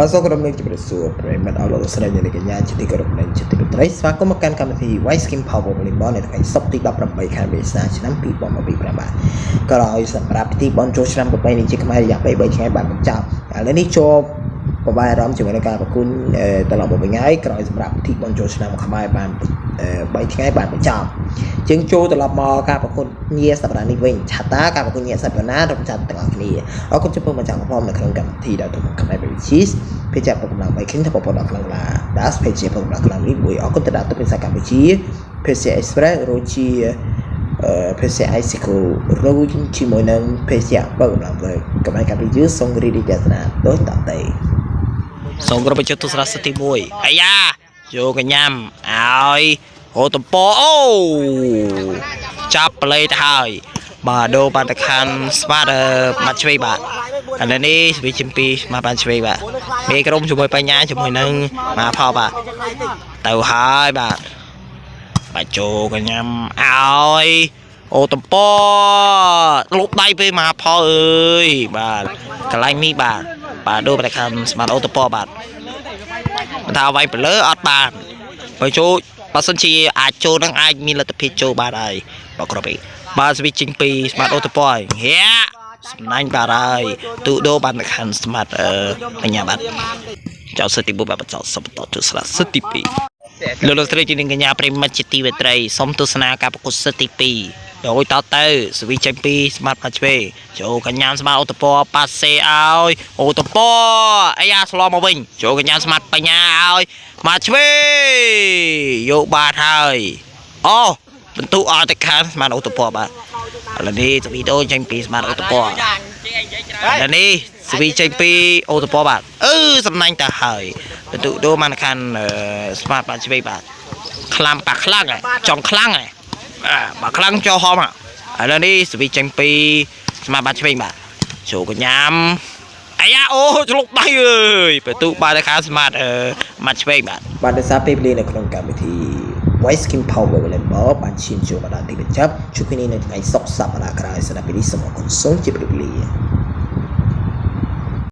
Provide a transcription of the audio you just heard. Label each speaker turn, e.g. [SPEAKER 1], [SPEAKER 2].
[SPEAKER 1] បាទសូមគោរពនឹងជម្រាបសួរប្រិយមិត្តអស់លោកស្រីអ្នកនាងកញ្ញាជាទីគោរពនិងជាទីមេត្រីស្វាគមន៍មកកាន់កម្មវិធី White Skin Power Volleyball នៅថ្ងៃសុក្រទី18ខែមេសាឆ្នាំ2025បាទក្រោយសម្រាប់ពិធីបុណ្យចូលឆ្នាំប្រពៃណីជាតិខ្មែររយៈពេល3ថ្ងៃបានបញ្ចប់ឥឡូវនេះជួបប្របាយអារម្មណ៍ជាមួយនឹងការប្រគល់ត្រឡប់មកវិញហើយក្រោយសម្រាប់ពិធីបុណ្យចូលឆ្នាំខ្មែរបាន3ថ្ងៃបានបញ្ចប់ជាងចូលត្រឡប់មកការប្រគល់ញាសប្តាហ៍នេះវិញឆាតាការប្រគល់ញាសប្តាហ៍ណារំចាំទាំងអស់គ្នាអរគុណចំពោះម្ចាស់កំហំនៅក្នុងកម្មវិធីដែលទំខ្មែរ Cheese ពេជ្រប្រកបដោយបីឃើញថាបងប្អូនអរខ្លាំងឡាដាសពេជ្រប្រកបដោយខ្លាំងនេះមួយអរគុណទៅដល់ទៅភាសាកម្ពុជាពេជ្រ Express រួចជាពេជ្រ Icicle រួចជាមួយនឹងពេជ្របើកម្លាំងលើកម្លាំងការពីយឺសូមរីឌីទស្សនាដូចតទៅសូមគ្រប់បញ្ជាទស្សនៈទី1អាយ៉ាយកកញ្ញាំឲ្យអូតំពអូចាប់ប្លេទៅហើយបាទដូរបានទៅខាងស្មាតបាត់ឆ្វេងបាទឥឡូវនេះវាជំពីស្មាតបានឆ្វេងបាទមេក្រុមជាមួយបញ្ញាជាមួយនឹងម៉ាផលបាទទៅហើយបាទបាទចូលកញ្ញាំឲ្យអូតំពលុបដៃពេលម៉ាផលអើយបាទកន្លែងនេះបាទដូរបានទៅខាងស្មាតអូតំពបាទបើថាវាយទៅលើអត់បានបើចូលបើសិនជាអាចចូលនឹងអាចមានលទ្ធភាពចូលបានហើយបើគ្រប់ឯងបើស្វីជិងពីស្មាតអូតប៉យហេសំណាញ់បាទហើយទូដូបានទៅខាងស្មាតបញ្ញាបាទចៅសិទ្ធិបុបបាទចៅសបតទស្សនៈសិទ្ធិទី2លោកស្រីជានាងកញ្ញាប្រិមិត្តជាទីមេត្រីសូមទស្សនាការប្រកួតសិទ្ធិទី2ដោយតទៅស្វីជិងពីស្មាតបាត់ឆ្វេងចូលកញ្ញាស្មាតអូតប៉ប៉ាសេឲ្យអូតប៉អាយ៉ាស្លោមកវិញចូលកញ្ញាស្មាតបញ្ញាឲ្យមកឆ្វេយកបាទហើយអូបន្ទុអត់ទៅខាងស្មានអូតប៉បាទឥឡូវនេះស្វីដូចេញពីស្មានអូតប៉ឥឡូវនេះស្វីចេញពីអូតប៉បាទសំណាញ់ទៅហើយបន្ទុដូមកខាងស្មានបាទឆ្វេងបាទខ្លាំងប៉ះខ្លាំងចង់ខ្លាំងបើខ្លាំងចូលហមឥឡូវនេះស្វីចេញពីស្មានបាទឆ្វេងបាទចូលកញ្ញាំអាយ៉ាអូឆ្លុកដៃអើយបន្ទុបាទទៅខាងស្មានបាត់ឆ្វេងបាទដោយសារពេលវេលានៅក្នុងកម្មវិធី White Skin Power Volleyball បានឈានចូលមកដល់ទីបញ្ចប់ជួបគ្នានៅថ្ងៃសុក្រសប្តាហ៍ក្រោយសម្រាប់ពេលនេះសូមអរគុណសូមជម្រាបលា